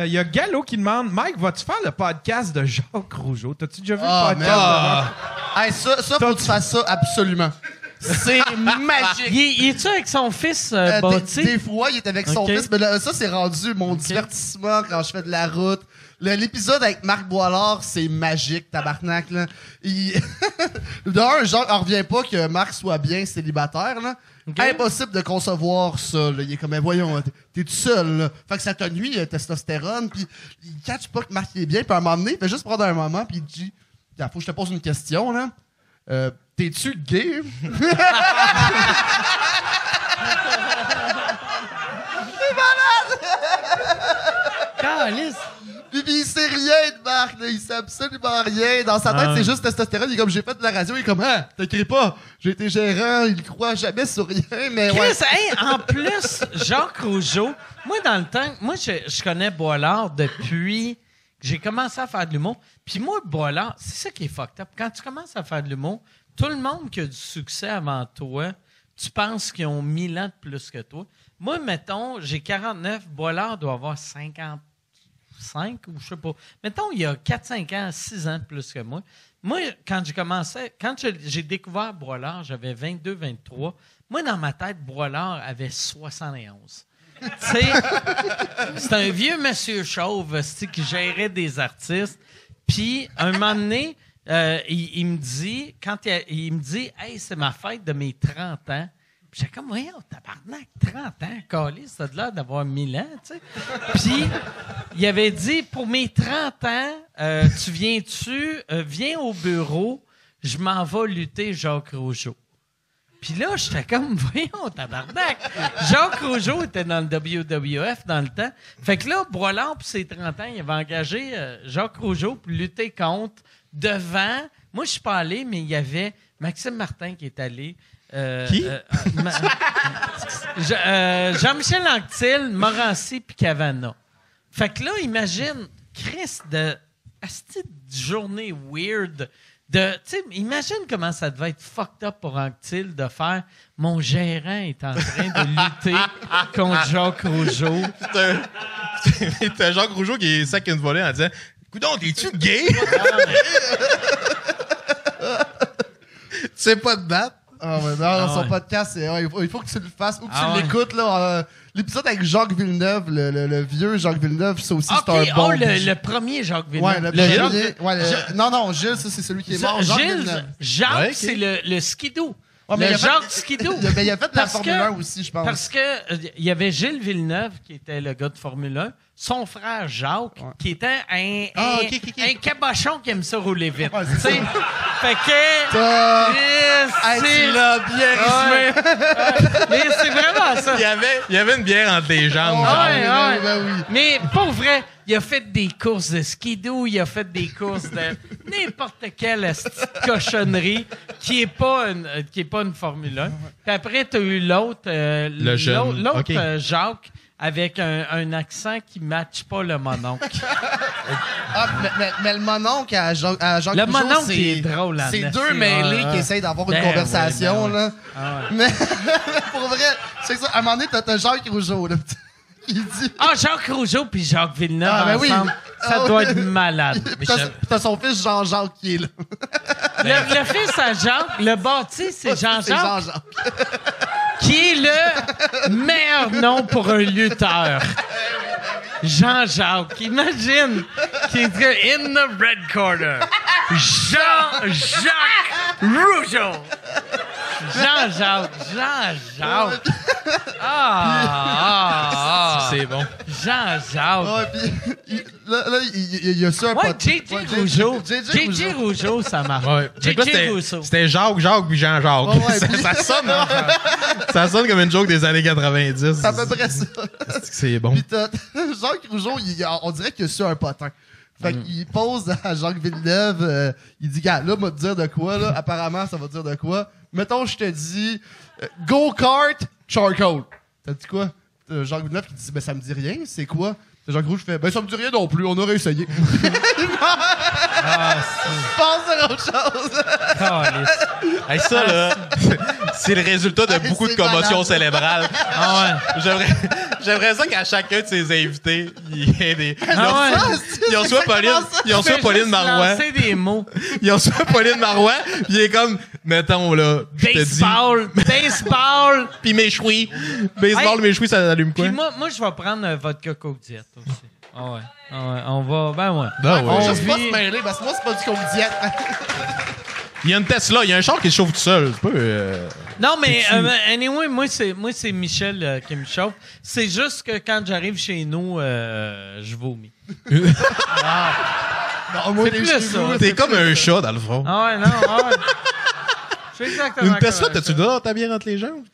il y a Gallo qui demande, Mike, vas-tu faire le podcast de Jacques Rougeau? T'as-tu déjà vu le podcast de Jacques? Hey, ça, faut que tu fasses ça absolument. C'est magique. Il est-tu avec son fils Bâti? Des fois, il est avec son fils, mais là, ça, c'est rendu mon divertissement quand je fais de la route. L'épisode avec Marc Boilard, c'est magique, tabarnak, là. D'un, genre, on revient pas que Marc soit bien célibataire, là. Okay. Impossible de concevoir ça, là. Il est comme, mais voyons, t'es tout seul, là. Fait que ça te nuit, testostérone, puis il catch pas que Marc est bien, puis à un moment donné, il fait juste prendre un moment, puis il dit, faut que je te pose une question, là. T'es-tu gay? C'est malade! Calice! Puis il sait rien de Marc, là. Il sait absolument rien. Dans sa tête, c'est juste testostérone. Il est comme, j'ai fait de la radio. Il est comme, t'écris pas. J'ai été gérant. Il croit jamais sur rien, mais Chris, ouais. Hey, en plus, Jacques Rougeau, moi, dans le temps, je connais Boilard depuis que j'ai commencé à faire de l'humour. Puis moi, Boilard, c'est ça qui est fucked up. Quand tu commences à faire de l'humour, tout le monde qui a du succès avant toi, tu penses qu'ils ont 1000 ans de plus que toi. Moi, mettons, j'ai 49, Boilard doit avoir 55 ou je sais pas. Mettons, il y a 4-5 ans, 6 ans de plus que moi. Moi, quand j'ai découvert Boilard, j'avais 22-23. Moi, dans ma tête, Boilard avait 71. Tu sais, c'est un vieux monsieur chauve qui gérait des artistes. Puis, un moment donné, il me dit, hey, c'est ma fête de mes 30 ans. Puis j'étais comme, voyons, tabarnak, 30 ans, câlisse, ça a l'air d'avoir 1000 ans, tu sais. Puis, il avait dit, pour mes 30 ans, tu viens-tu, viens au bureau, je m'en vais lutter Jacques Rougeau. Puis là, j'étais comme, voyons, tabarnak. Jacques Rougeau était dans le WWF dans le temps. Fait que là, Boilard, pour ses 30 ans, il avait engagé Jacques Rougeau pour lutter contre devant. Moi, je suis pas allé, mais il y avait Maxime Martin qui est allé. Qui? Jean-Michel Anctil, Morancy puis Cavana. Fait que là, imagine, Chris, de journée weird. Imagine comment ça devait être fucked up pour Anctil de faire « Mon gérant est en train de lutter contre Jacques Rougeau. » T'as Jacques Rougeau qui est sac une volée en disant « Coudon, t'es-tu gay? » Tu sais pas de date? Ah ouais, non, son podcast, il faut que tu le fasses ou que tu l'écoutes, là. L'épisode avec Jacques Villeneuve, le vieux Jacques Villeneuve, ça aussi, c'est un bon... le premier Jacques Villeneuve. Ouais, le premier. Non, Gilles, ça, c'est celui qui est mort. Jacques, c'est le skidoo. Ouais, le Jacques Skidoo. Il a fait de la Formule 1 aussi, je pense. Parce que il y avait Gilles Villeneuve, qui était le gars de Formule 1, son frère Jacques, qui était un cabochon qui aime ça rouler vite. Ouais, fait que... tu l'as bien résumé. Mais c'est vraiment ça. Il y avait une bière entre les jambes. Oui. Mais pour vrai, il a fait des courses de skidoo, il a fait des courses de n'importe quelle cochonnerie qui est pas une Formule 1. Puis après, tu as eu l'autre, le jeune. l'autre Jacques, avec un accent qui ne matche pas le mononcle. Mais le mononcle à Jacques le Rougeau, mononcle est drôle. C'est deux mêlés qui essayent d'avoir une conversation. Là. Mais pour vrai, c'est ça. À un moment donné, t'as Jacques Rougeau. Là. Il dit... Jacques Rougeau puis Jacques Villeneuve ensemble, ça doit être malade. T'as son fils Jean-Jacques qui est là. Le fils à Jacques, le bâti, c'est Jean-Jacques. Qui est le meilleur nom pour un lutteur. Jean-Jacques. Imagine qui est in the red corner. Jean-Jacques Rougeau. Jean-Jacques. C'est bon. Jean-Jacques. Ouais, puis il y a ça un pote. JJ Rougeau. JJ Rougeau, ça marche. Ouais. JJ Rougeau. C'était Jacques puis Jean-Jacques. Ça sonne comme une joke des années 90. C'est à peu près ça. C'est bon. Puis Jacques Rougeau, on dirait qu'il a su un potin. Fait qu'il pose à Jacques Villeneuve, il dit, gars, là, va te dire de quoi, là. Apparemment, ça va dire de quoi. Mettons, je te dis, go-kart, charcoal. T'as dit quoi? Jacques Villeneuve qui dit, ben, ça me dit rien, c'est quoi? Jacques Rougeau fait, ben, ça me dit rien non plus, on aurait essayé. Ah, pense à autre chose. Hey, ça, là, c'est le résultat de beaucoup de C'est commotions malade. cérébrales. Ah ouais. J'aimerais ça qu'à chacun de ses invités, il y ait des. Ah ouais. Ils ont soit Fais Pauline juste Marois. lancer des mots. Ils ont soit Pauline Marois, puis il est comme, mettons, là, je te dis. Baseball. Puis mes chouilles. Baseball, Hey. mes chouilles, ça allume quoi? Puis moi, je vais prendre vodka Coke Diet aussi. Ah ouais. Ah ouais. On va. Ben ouais. Ah ouais. On Juste pas vit- se mêler, parce que moi, c'est pas du Coke Diet. Il y a une Tesla, il y a un char qui se chauffe tout seul. C'est pas. Non, mais anyway, moi, c'est Michel qui me chauffe. C'est juste que quand j'arrive chez nous, je vomis. Non, moi, C'est les plus cheveux, ça. moi, T'es c'est comme plus un ça. chat, dans le fond. Ah ouais, non, ah ouais. Je fais exactement Une Tesla, comme t'as-tu ça. le droit de t'habiller entre les jambes?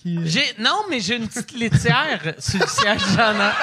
Non, mais j'ai une petite laitière sur le siège en arrière.